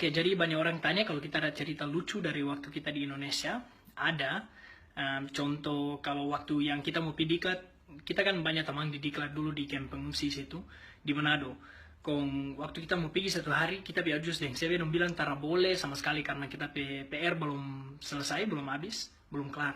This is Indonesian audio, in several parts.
Oke, jadi banyak orang tanya kalau kita ada cerita lucu dari waktu kita di Indonesia. Ada. Contoh kalau waktu yang kita mau pergi diklat, kita kan banyak teman di diklat dulu di kamp pengungsi situ, di Manado. Waktu kita mau pergi satu hari, kita biar jus deng. Saya bilang tara boleh sama sekali karena kita PR belum selesai, belum habis, belum kelar.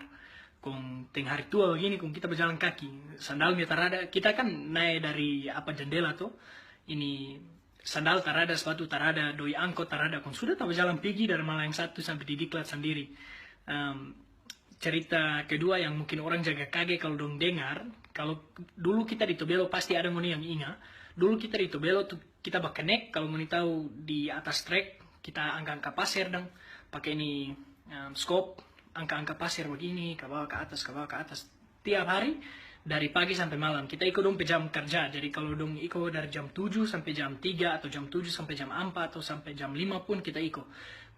Teng hari tua begini, kita berjalan kaki. Sandalnya tarada, kita kan naik dari jendela tuh. Ini sandal tarada, sepatu tarada, doi angkot tarada. Sudah tak berjalan pergi dari Malayang satu sampai di diklat sendiri. Cerita kedua yang mungkin orang jaga kaget kalau dong dengar, kalau dulu kita di Tobelo pasti ada ngoni yang ingat. Dulu kita di Tobelo tuh kita bakenek, kalau ngoni tahu di atas trek kita angka-angka pasir dong, pakai ini scope, angka-angka pasir begini, ke bawah ke atas, ke bawah ke atas. Tiap hari dari pagi sampai malam kita ikut dong jam kerja. Jadi kalau dong ikut dari jam 7 sampai jam 3 atau jam 7 sampai jam 4 atau sampai jam 5 pun kita ikut.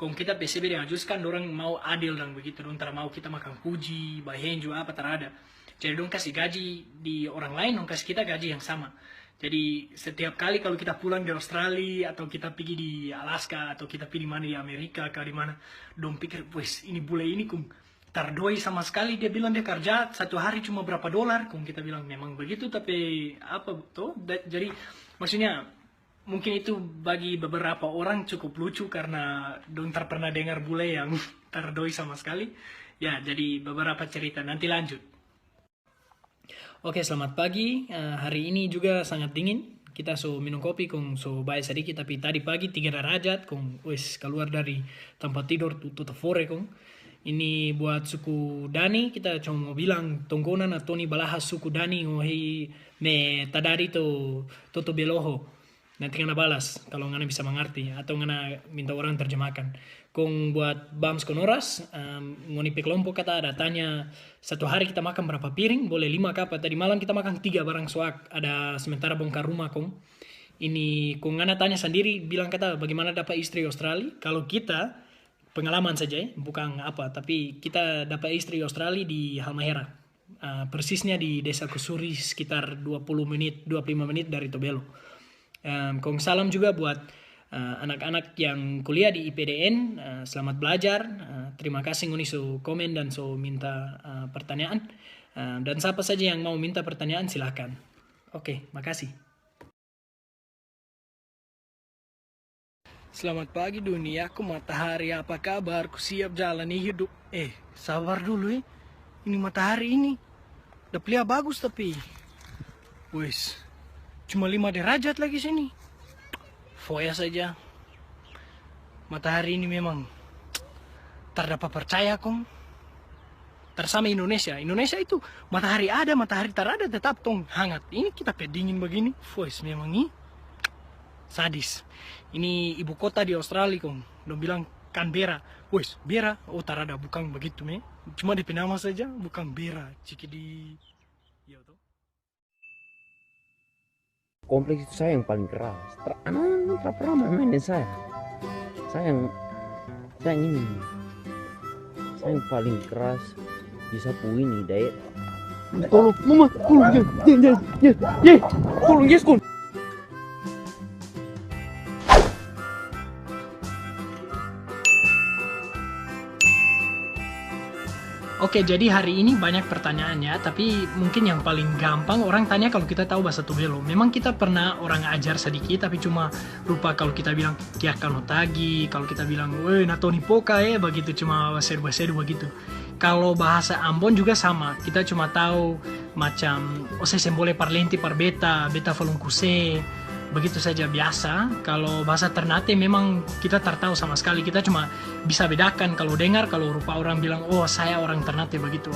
Kita PCB dengan jus kan orang mau adil dan begitu, dong tak mau kita makan puji, bahenju apa terada. Jadi dong kasih gaji di orang lain, dong kasih kita gaji yang sama. Jadi setiap kali kalau kita pulang di Australia atau kita pergi di Alaska atau kita pergi di mana di Amerika atau di mana, dong pikir, wes ini bule ini tardoi sama sekali. Dia bilang dia kerja satu hari cuma berapa dolar. Kita bilang memang begitu, tapi apa tuh? Jadi maksudnya mungkin itu bagi beberapa orang cukup lucu karena dong tak pernah dengar bule yang tardoi sama sekali. Ya, jadi beberapa cerita. Nanti lanjut. Oke, selamat pagi. Hari ini juga sangat dingin. Kita minum kopi, so baik sedikit, tapi tadi pagi 3 derajat, wes keluar dari tempat tidur tutup fore, Ini buat suku Dani, kita cuma mau bilang tonggonan atau ni balahas suku Dani ngohi me tadari to toto beloho. Nanti ngana balas kalau ngana bisa mengerti atau ngana minta orang terjemahkan. Buat Bams Konoras, ngoni kelompok kata ada tanya satu hari kita makan berapa piring, boleh 5 kapa. Tadi malam kita makan 3 barang soak, ada sementara bongkar rumah Ini ngana tanya sendiri, bilang kata bagaimana dapat istri Australia. Kalau kita pengalaman saja bukan apa, tapi kita dapat istri Australia di Halmahera, persisnya di desa Kusuri, sekitar 25 menit dari Tobelo. Salam juga buat anak-anak yang kuliah di IPDN, selamat belajar. Terima kasih ngoni komen dan minta pertanyaan, dan siapa saja yang mau minta pertanyaan silakan. Oke, makasih. Selamat pagi duniaku, matahari, apa kabar? Ku siap jalani hidup. Sabar dulu Ini matahari ini udah pelihara bagus tapi wes cuma 5 derajat lagi sini. Foya saja. Matahari ini memang terdapat percaya tersama Indonesia. Indonesia itu matahari ada, matahari tak ada, tetap hangat. Ini kita pedingin begini. Wes memang ini sadis. Ini ibu kota di Australia dong bilang Canberra. Wes Bera, tak ada, bukan begitu cuma di nama saja, bukan Bera. Cikidi. Ya toh. Kompleks itu saya yang paling keras. Anak-anak tak pernah main-mainin saya. Saya yang saya yang paling keras di sapu ini, Dayet. Tolong, mama, tolong, tolong, yes, Oke, jadi hari ini banyak pertanyaannya, tapi mungkin yang paling gampang orang tanya kalau kita tahu bahasa Tobelo. Memang kita pernah orang ajar sedikit, tapi cuma lupa kalau kita bilang kia kanotagi, kalau kita bilang natoni poka begitu, cuma basedu begitu. Kalau bahasa Ambon juga sama, kita cuma tahu macam sembole parlenti par beta falungkuse, begitu saja biasa. Kalau bahasa Ternate memang kita tak tahu sama sekali. Kita cuma bisa bedakan kalau dengar, kalau rupa orang bilang saya orang Ternate begitu,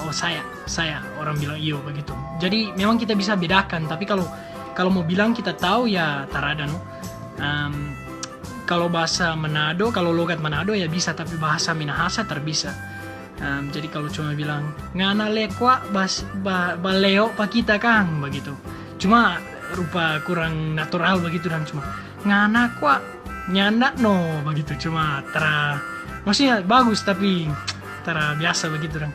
saya orang bilang iyo begitu. Jadi memang kita bisa bedakan, tapi kalau mau bilang kita tahu ya tarada kalau bahasa Manado, kalau logat Manado ya bisa, tapi bahasa Minahasa terbisa. Jadi kalau cuma bilang ngana lekwa baleo pa kita begitu. Cuma rupa kurang natural begitu dan cuma ngana kwa nyanda begitu, cuma maksudnya bagus tapi biasa begitu